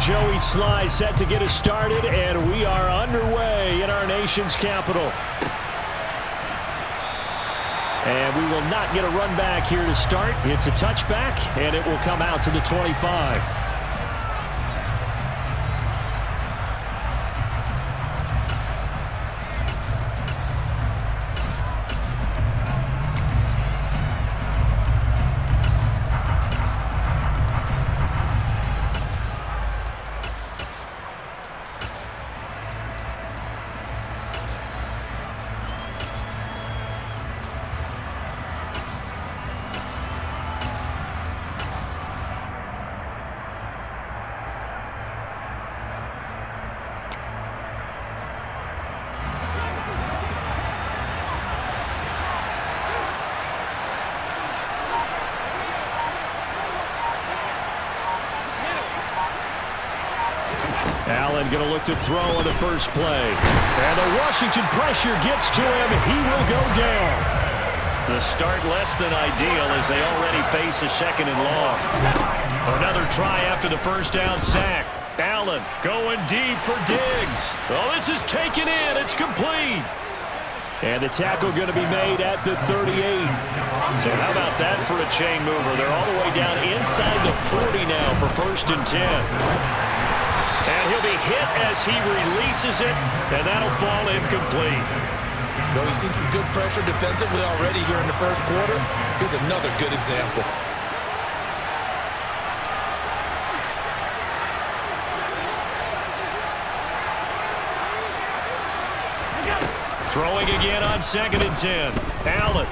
Joey Sly set to get us started, and we are underway in our nation's capital. And we will not get a run back here to start. It's a touchback, and it will come out to the 25. Allen going to look to throw on the first play. And the Washington pressure gets to him. He will go down. The start less than ideal as they already face a second and long. Another try after the first down sack. Allen going deep for Diggs. Oh, this is taken in. It's complete. And the tackle going to be made at the 38. So how about that for a chain mover? They're all the way down inside the 40 now for 1st and 10. And he'll be hit as he releases it, and that'll fall incomplete. Though he's seen some good pressure defensively already here in the first quarter, here's another good example. Throwing again on 2nd and 10. Allen.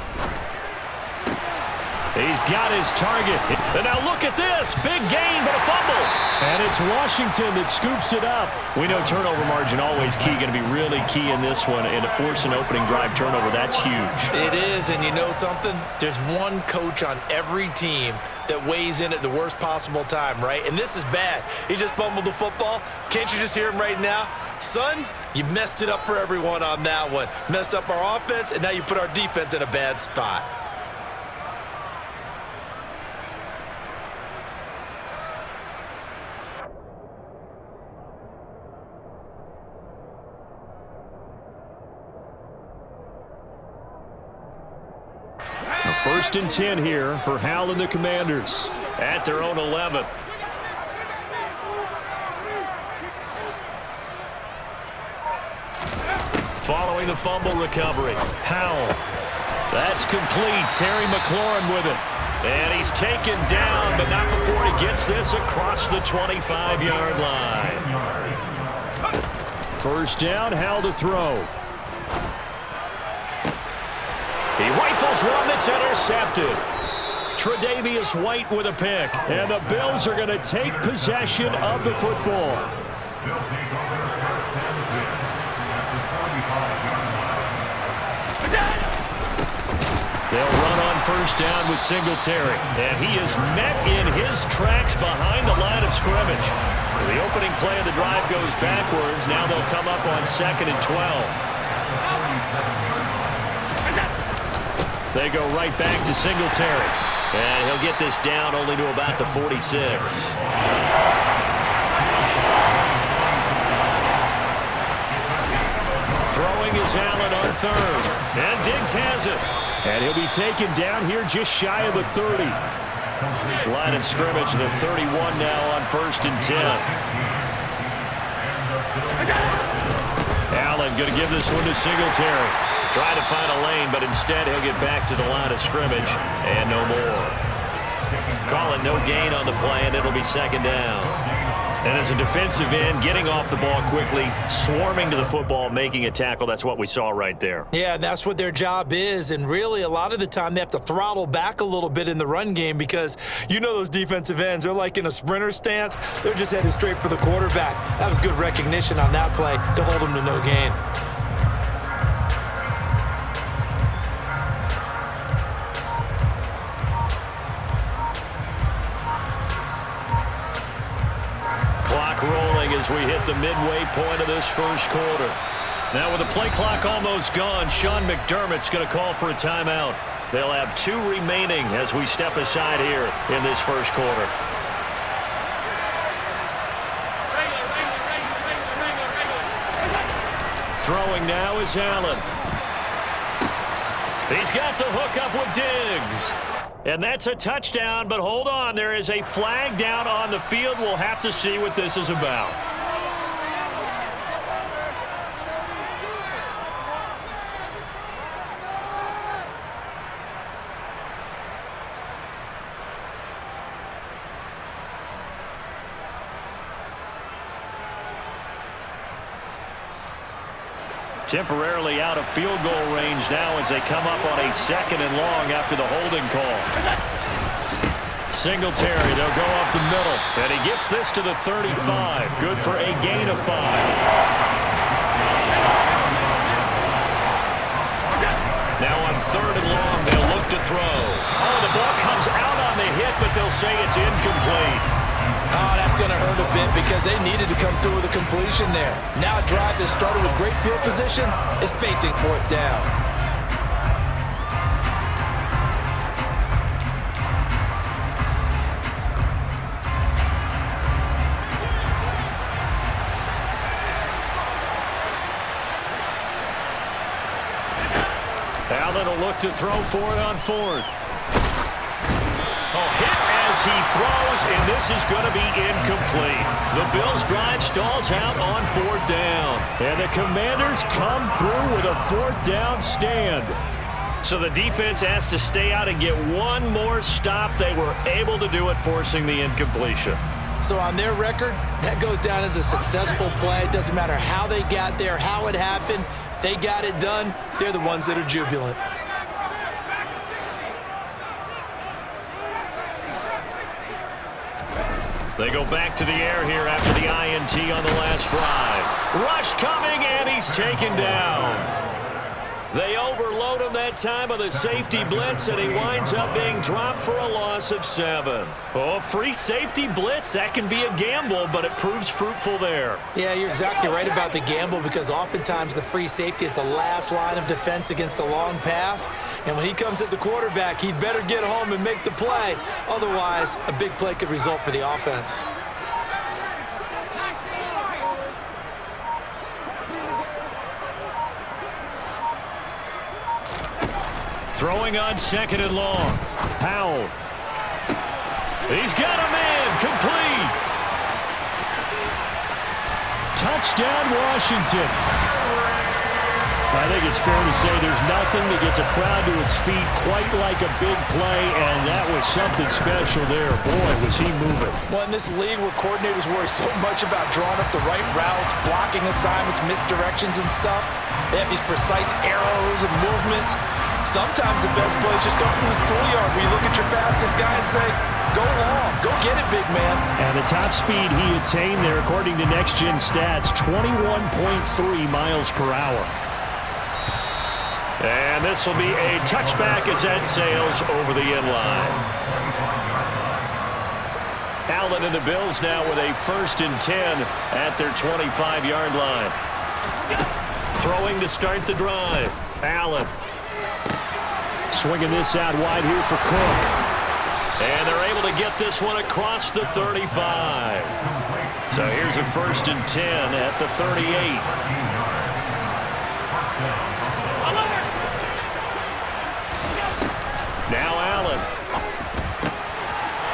He's got his target. And now look at this. Big gain, but a fumble. And it's Washington that scoops it up. We know turnover margin always key. Going to be really key in this one. And to force an opening drive turnover, that's huge. It is, and you know something? There's one coach on every team that weighs in at the worst possible time, right? And this is bad. He just fumbled the football. Can't you just hear him right now? Son, you messed it up for everyone on that one. Messed up our offense, and now you put our defense in a bad spot. First and 10 here for Hal and the Commanders at their own 11. Following the fumble recovery, Howell. That's complete. Terry McLaurin with it. And he's taken down, but not before he gets this across the 25-yard line. First down, Hal to throw. He rifles one that's intercepted. Tre'Davious White with a pick. And the Bills are going to take possession of the football. They'll run on first down with Singletary. And he is met in his tracks behind the line of scrimmage. So the opening play of the drive goes backwards. Now they'll come up on 2nd and 12. They go right back to Singletary. And he'll get this down only to about the 46. Throwing is Allen on 3rd. And Diggs has it. And he'll be taken down here just shy of the 30. Line of scrimmage, the 31 now on 1st and 10. Allen going to give this one to Singletary. Trying to find a lane, but instead he'll get back to the line of scrimmage and no more. Call it no gain on the play, and it'll be 2nd down. And as a defensive end, getting off the ball quickly, swarming to the football, making a tackle, that's what we saw right there. Yeah, that's what their job is, and really a lot of the time they have to throttle back a little bit in the run game because you know those defensive ends, they're like in a sprinter stance. They're just headed straight for the quarterback. That was good recognition on that play to hold them to no gain. Rolling as we hit the midway point of this first quarter. Now with the play clock almost gone, Sean McDermott's going to call for a timeout. They'll have 2 remaining as we step aside here in this first quarter. Throwing now is Allen. He's got the hook up with Diggs. And that's a touchdown, but hold on. There is a flag down on the field. We'll have to see what this is about. Temporarily out of field goal range now as they come up on a 2nd and long after the holding call. Singletary, they'll go up the middle. And he gets this to the 35. Good for a gain of 5. Now on 3rd and long, they'll look to throw. Oh, the ball comes out on the hit, but they'll say it's incomplete. Oh, that's going to hurt a bit because they needed to come through with a completion there. Now a drive that started with great field position is facing 4th down. Allen will look to throw for it on 4th. Oh, hit as he throws, and this is going to be incomplete. The Bills' drive stalls out on 4th down. And the Commanders come through with a 4th down stand. So the defense has to stay out and get one more stop. They were able to do it, forcing the incompletion. So on their record, that goes down as a successful play. It doesn't matter how they got there, how it happened. They got it done. They're the ones that are jubilant. They go back to the air here after the INT on the last drive. Rush coming, and he's taken down. They overload him that time with a safety blitz, and he winds up being dropped for a loss of 7. Oh, free safety blitz, that can be a gamble, but it proves fruitful there. Yeah, you're exactly right about the gamble because oftentimes the free safety is the last line of defense against a long pass. And when he comes at the quarterback, he'd better get home and make the play. Otherwise, a big play could result for the offense. Throwing on 2nd and long. Powell. He's got a man. Complete. Touchdown, Washington. I think it's fair to say there's nothing that gets a crowd to its feet quite like a big play, and that was something special there. Boy, was he moving. Well, in this league where coordinators worry so much about drawing up the right routes, blocking assignments, misdirections and stuff, they have these precise arrows and movements. Sometimes the best plays just come from the schoolyard where you look at your fastest guy and say, go long, go get it, big man. And the top speed he attained there, according to Next Gen Stats, 21.3 miles per hour. And this will be a touchback as that sails over the end line. Allen and the Bills now with a 1st and 10 at their 25-yard line. Throwing to start the drive. Allen. Swinging this out wide here for Cook. And they're able to get this one across the 35. So here's a 1st and 10 at the 38. Now Allen.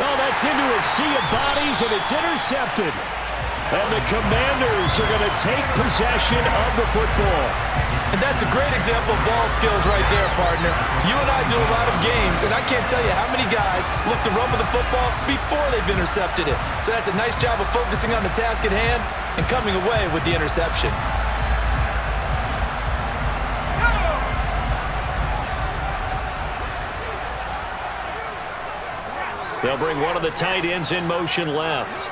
Oh, that's into a sea of bodies, and it's intercepted. And the Commanders are going to take possession of the football. And that's a great example of ball skills right there, partner. You and I do a lot of games, and I can't tell you how many guys look to run with the football before they've intercepted it. So that's a nice job of focusing on the task at hand and coming away with the interception. They'll bring one of the tight ends in motion left.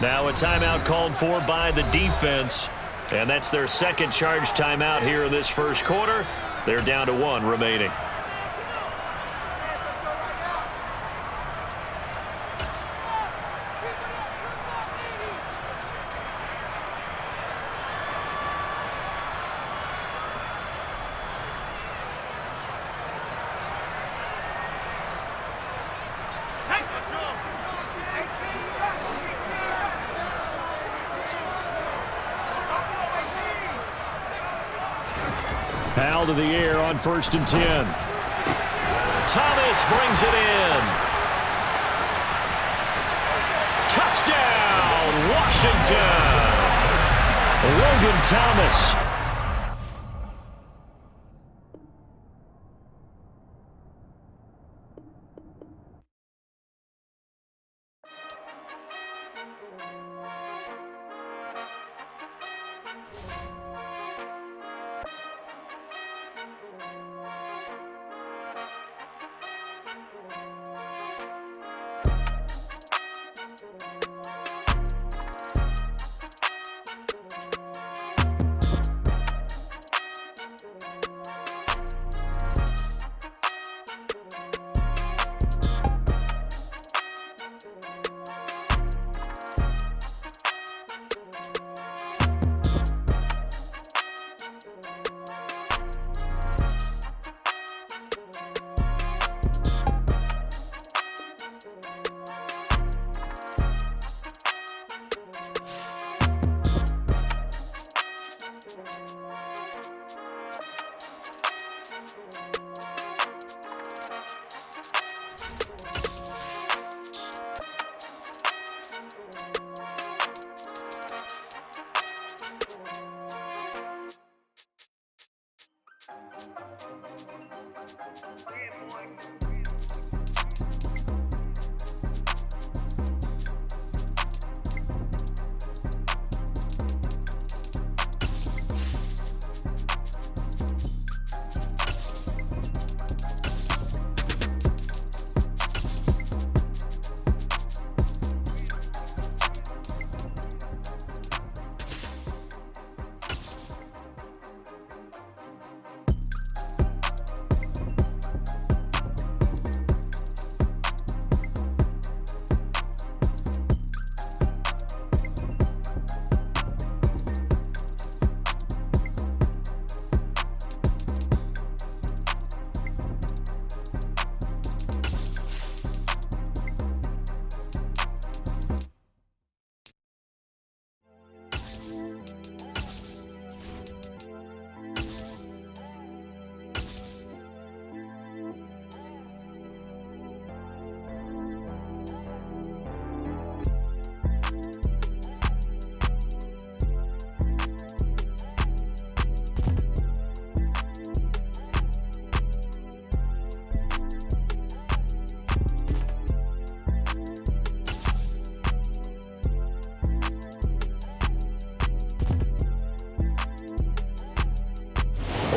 Now a timeout called for by the defense. And that's their 2nd charge timeout here in this 1st quarter. They're down to 1 remaining. ball to the air on 1st and 10. Thomas brings it in. Touchdown, Washington. Logan Thomas.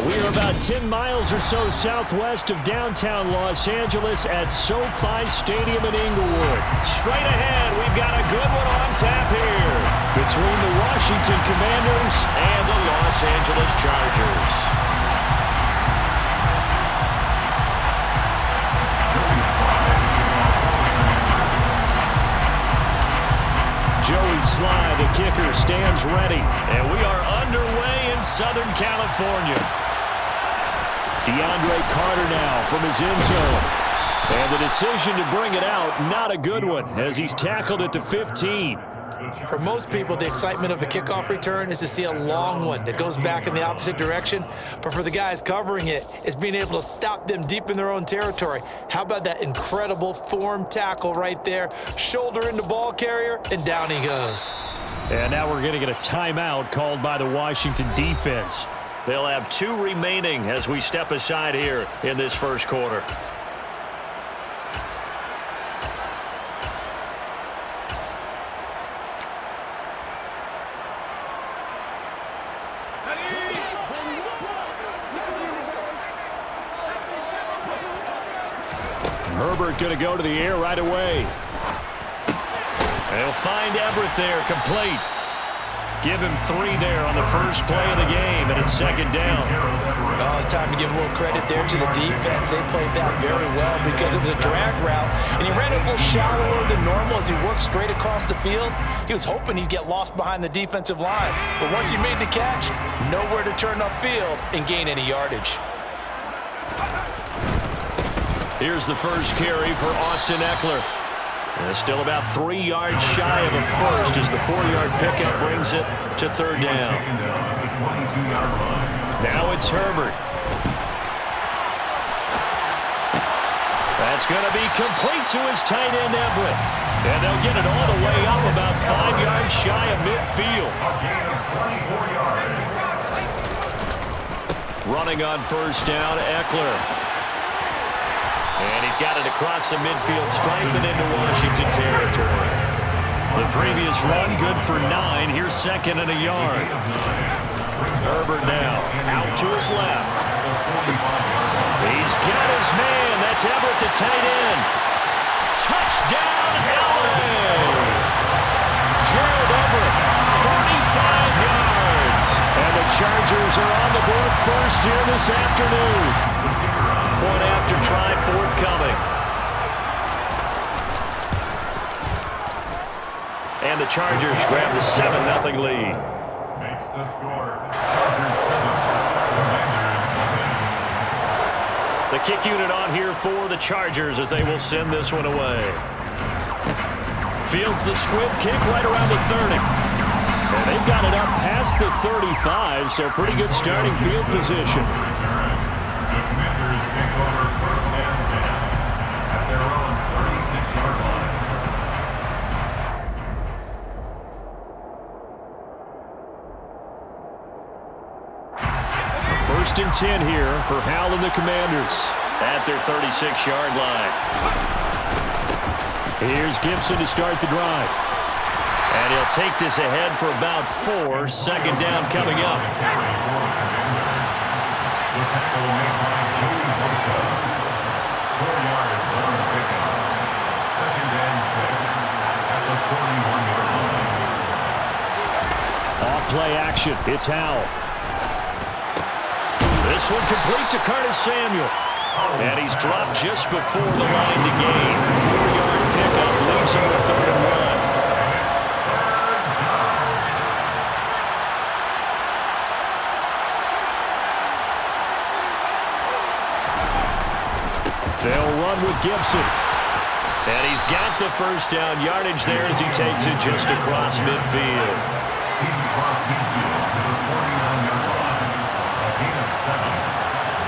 We are about 10 miles or so southwest of downtown Los Angeles at SoFi Stadium in Inglewood. Straight ahead, we've got a good one on tap here between the Washington Commanders and the Los Angeles Chargers. Joey Sly, the kicker, stands ready. And we are underway in Southern California. DeAndre Carter now from his end zone. And the decision to bring it out, not a good one, as he's tackled at the 15. For most people, the excitement of a kickoff return is to see a long one that goes back in the opposite direction. But for the guys covering it, it's being able to stop them deep in their own territory. How about that incredible form tackle right there? Shoulder into ball carrier, and down he goes. And now we're going to get a timeout called by the Washington defense. They'll have 2 remaining as we step aside here in this first quarter. Herbert going to go to the air right away. They'll find Everett there, complete. Give him 3 there on the first play of the game, and it's second down. Oh, it's time to give a little credit there to the defense. They played that very well because it was a drag route, and he ran it a little shallower than normal as he worked straight across the field. He was hoping he'd get lost behind the defensive line, but once he made the catch, nowhere to turn upfield and gain any yardage. Here's the first carry for Austin Eckler. And still about 3 yards shy of a first as the 4-yard pickup brings it to third down. Now it's Herbert. That's going to be complete to his tight end, Everett. And they'll get it all the way up about 5 yards shy of midfield. Running on first down, Eckler. And he's got it across the midfield stripe and into Washington territory. The previous run, good for 9. Here's second and a yard. Herbert now, out to his left. He's got his man. That's Everett, the tight end. Touchdown, LA! Gerald Everett, 45 yards. And the Chargers are on the board first here this afternoon. Point after try forthcoming. And the Chargers grab the 7-0 lead. Makes the score. Chargers 7. Commanders nothing. The kick unit on here for the Chargers as they will send this one away. Fields the squib kick right around the 30. And they've got it up past the 35, so pretty good starting field position. The Commanders take over first and 10 at their own 36-yard line. First and 10 here for Howell and the Commanders at their 36-yard line. Here's Gibson to start the drive. And he'll take this ahead for about 4. Second down coming up. The tackle made by Joey Bosa. 4 yards on the pickup. Second and 6 at the 41-yard line. Off play action. It's Howell. This one complete to Curtis Samuel. And he's dropped just before the line to gain. 4-yard pickup leaves him with 3rd and 1. They'll run with Gibson. And he's got the first down yardage there as he takes it just across midfield. He's across midfield to the 41-yard line. A gain of 7.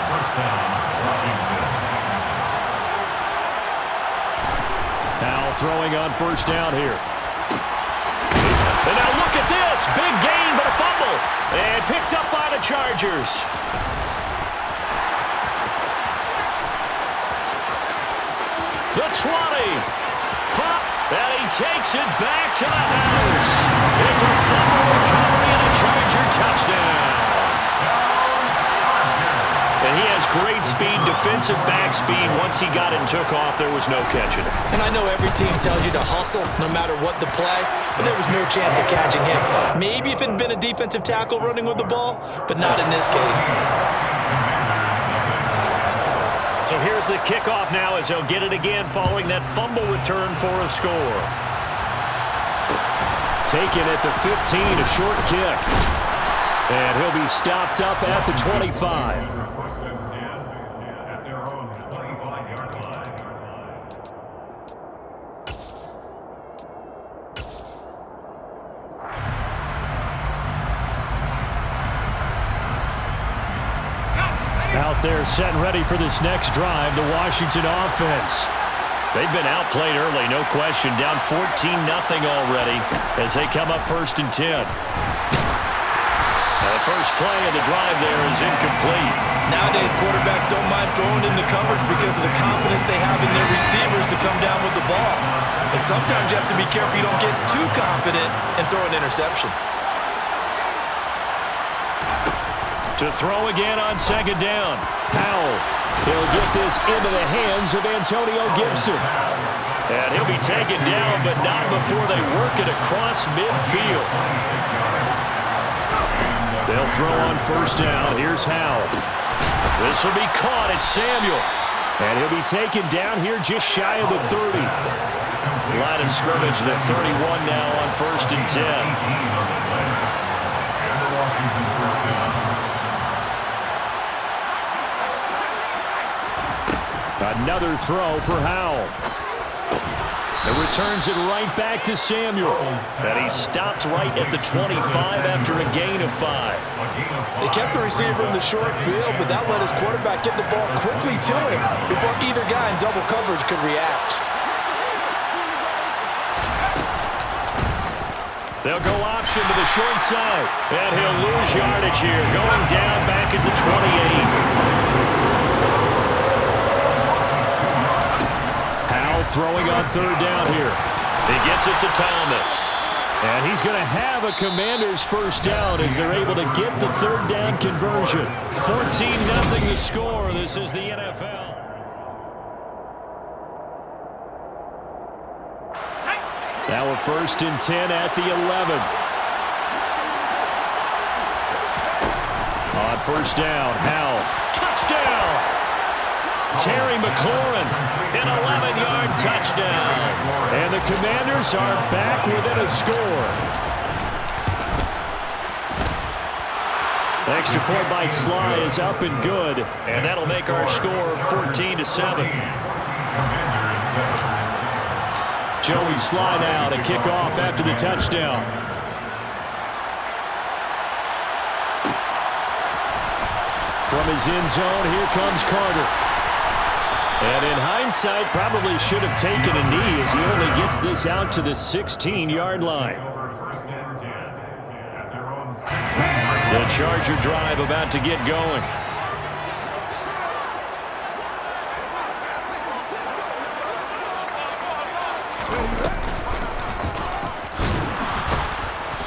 First down, Washington. Howell throwing on first down here. And now look at this. Big gain, but a fumble. And picked up by the Chargers. The 20. And he takes it back to the house. It's a fumble recovery and a Charger touchdown. And he has great speed, defensive back speed. Once he got it and took off, there was no catching it. And I know every team tells you to hustle no matter what the play, but there was no chance of catching him. Maybe if it had been a defensive tackle running with the ball, but not in this case. So here's the kickoff now as he'll get it again following that fumble return for a score. Taken at the 15, a short kick. And he'll be stopped up at the 25. First and 10 at their own 25-yard line. Out there set and ready for this next drive, the Washington offense. They've been outplayed early, no question. Down 14-0 already as they come up first and 10. Now the first play of the drive there is incomplete. Nowadays, quarterbacks don't mind throwing into coverage because of the confidence they have in their receivers to come down with the ball. But sometimes you have to be careful you don't get too confident and throw an interception. To throw again on second down. Howell. He'll get this into the hands of Antonio Gibson. And he'll be taken down, but not before they work it across midfield. They'll throw on first down. Here's Howell. This will be caught. It's Samuel. And he'll be taken down here just shy of the 30. Line of scrimmage, the 31 now on first and 10. Another throw for Howell. And returns it right back to Samuel. And he stopped right at the 25 after a gain of 5. They kept the receiver in the short field, but that let his quarterback get the ball quickly to him before either guy in double coverage could react. They'll go option to the short side. And he'll lose yardage here, going down back at the 28. Throwing on third down here. He gets it to Thomas. And he's going to have a Commanders first down as they're able to get the third down conversion. 14-0 the score. This is the NFL. Now a 1st and 10 at the 11. On first down, Howell. Touchdown! Terry McLaurin, an 11-yard touchdown. And the Commanders are back within a score. The extra point by Sly is up and good. And that'll make our score 14-7. Joey Sly now to kick off after the touchdown. From his end zone, here comes Carter. And in hindsight, probably should have taken a knee as he only gets this out to the 16-yard line. The Charger drive about to get going.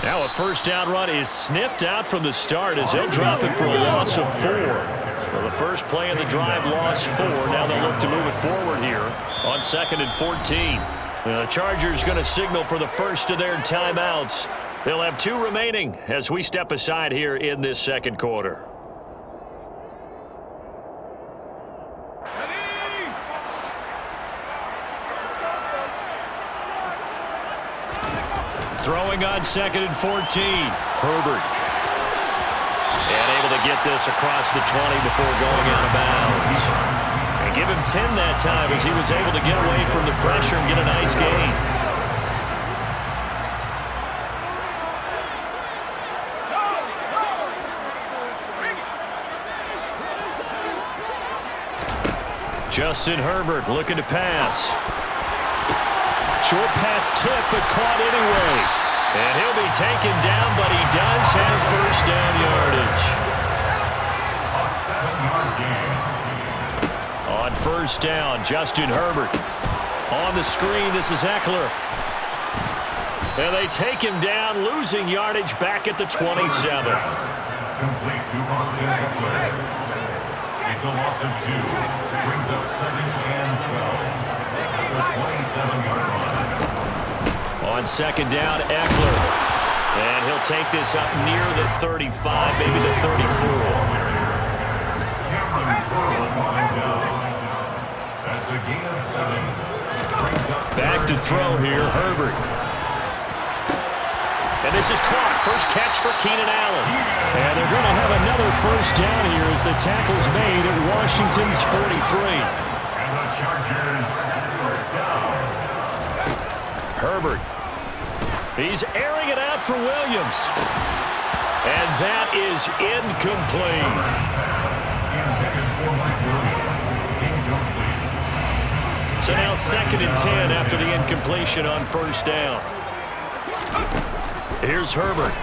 Now a first down run is sniffed out from the start as he'll drop it for a loss of 4. Well, the first play of the drive lost 4. Now they'll look to move it forward here on 2nd and 14. The Chargers going to signal for the first of their timeouts. They'll have 2 remaining as we step aside here in this second quarter. Throwing on 2nd and 14. Herbert. And able to get this across the 20 before going out of bounds. And give him 10 that time as he was able to get away from the pressure and get a nice gain. Justin Herbert looking to pass. Short pass tip, but caught anyway. And he'll be taken down, but he does have first down yardage. On first down, Justin Herbert. On the screen, this is Eckler. And they take him down, losing yardage back at the 27. Complete to Austin Eckler. It's a loss of 2. Brings up 2nd and 12. At the 27-yard line. On 2nd down, Eckler. And he'll take this up near the 35, maybe the 34. That's a gain of 7. Back to throw here, Herbert. And this is caught. First catch for Keenan Allen. And they're going to have another first down here as the tackle's made at Washington's 43. And the Chargers first down. Herbert. He's airing it out for Williams. And that is incomplete. So now 2nd and 10 after the incompletion on first down. Here's Herbert.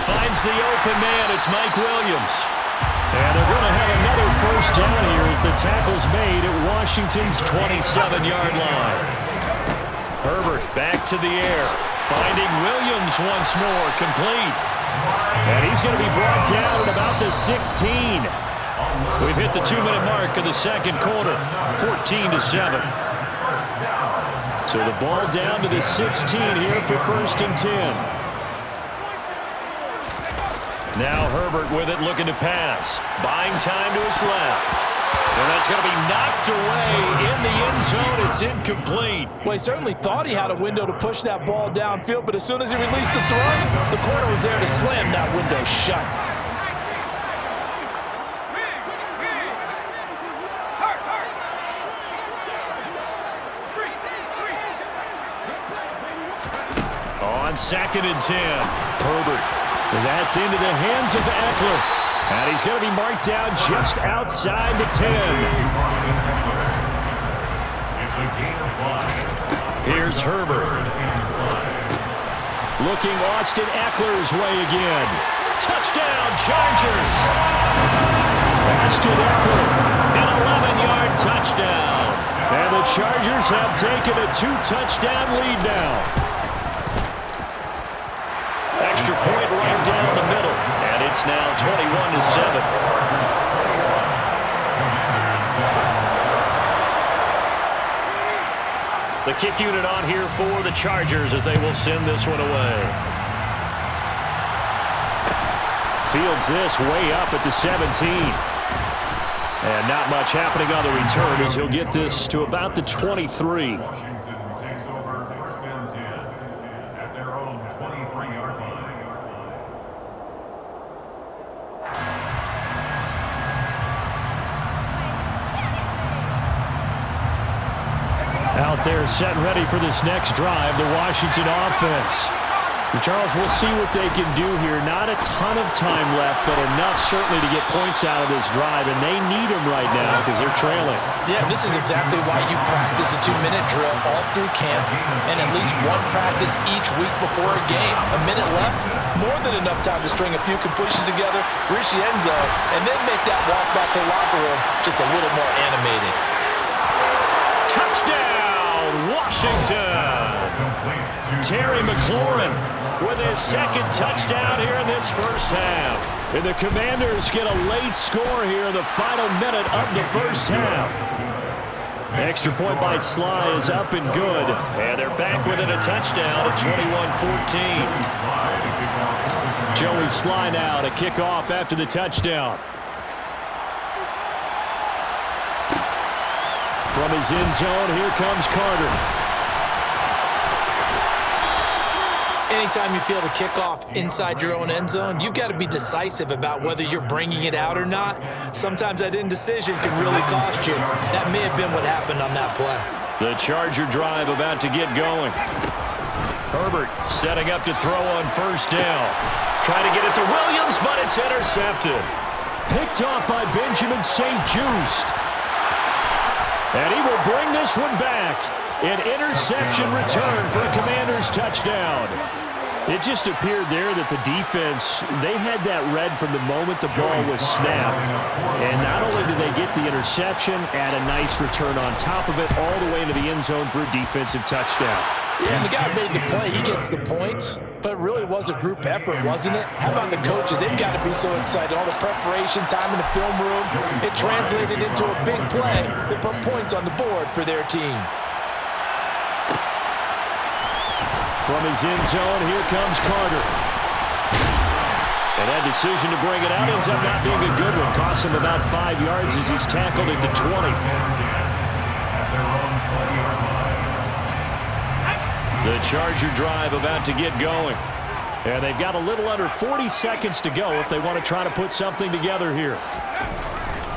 Finds the open man. It's Mike Williams. And they're going to have another first down here as the tackle's made at Washington's 27-yard line. Herbert back to the air. Finding Williams once more. Complete. And he's going to be brought down at about the 16. We've hit the 2-minute mark of the second quarter. 14-7. So the ball down to the 16 here for 1st and 10. Now Herbert with it, looking to pass. Buying time to his left. And that's going to be knocked away in the end zone. It's incomplete. Well, he certainly thought he had a window to push that ball downfield, but as soon as he released the throw, the corner was there to slam that window shut. on 2nd and 10. Herbert. That's into the hands of Eckler. And he's going to be marked down just outside the 10. It's a gain of 5. Here's Herbert. Looking Austin Eckler's way again. Touchdown, Chargers. Austin Eckler, an 11-yard touchdown. And the Chargers have taken a 2-touchdown lead now. Extra point right down the middle. And it's now 21-7. The kick unit on here for the Chargers as they will send this one away. Fields this way up at the 17. And not much happening on the return as he'll get this to about the 23. Washington takes over 1st and 10 at their own 23-yard line. Out there set and ready for this next drive, the Washington offense. And Charles, we'll see what they can do here. Not a ton of time left, but enough certainly to get points out of this drive, and they need them right now because they're trailing. Yeah, this is exactly why you practice a 2-minute drill all through camp and at least one practice each week before a game. A minute left, more than enough time to string a few completions together, reach the end zone, and then make that walk back to the locker room just a little more animated. Touchdown, Washington! Terry McLaurin with his 2nd touchdown here in this first half. And the Commanders get a late score here in the final minute of the first half. Extra point by Sly is up and good. And they're back within a touchdown at 21-14. Joey Sly now to kick off after the touchdown. From his end zone, here comes Carter. Anytime you feel the kickoff inside your own end zone, you've got to be decisive about whether you're bringing it out or not. Sometimes that indecision can really cost you. That may have been what happened on that play. The Charger drive about to get going. Herbert setting up to throw on 1st down. Trying to get it to Williams, but it's intercepted. Picked off by Benjamin St-Juste. And he will bring this one back. An interception return for a Commanders touchdown. It just appeared there that the defense, they had that read from the moment the ball was snapped. And not only did they get the interception, add a nice return on top of it, all the way into the end zone for a defensive touchdown. Yeah, and the guy made the play. He gets the points, but it really was a group effort, wasn't it? How about the coaches? They've got to be so excited. All the preparation, time in the film room, it translated into a big play that put points on the board for their team. From his end zone, here comes Carter. And that decision to bring it out ends up not being a good one. Costs him about 5 yards as he's tackled at the 20. The Charger drive about to get going. And they've got a little under 40 seconds to go if they want to try to put something together here.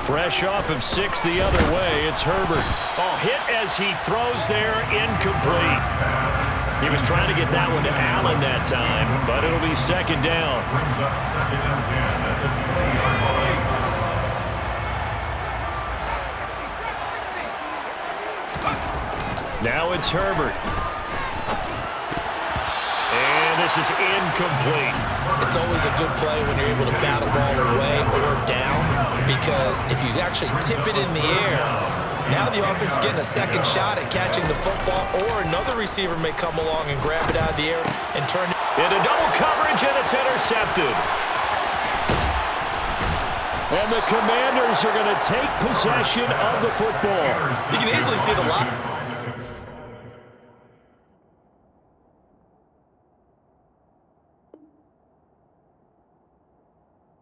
Fresh off of 6 the other way, it's Herbert. Oh, hit as he throws there, incomplete. He was trying to get that one to Allen that time, but it'll be 2nd down. Brings up 2nd and 10 at the 20-yard line. Now it's Herbert. And this is incomplete. It's always a good play when you're able to bat a ball away or down, because if you actually tip it in the air, now the offense is getting a 2nd shot at catching the football, or another receiver may come along and grab it out of the air and turn it into double coverage, and it's intercepted. And the Commanders are going to take possession of the football. You can easily see the line.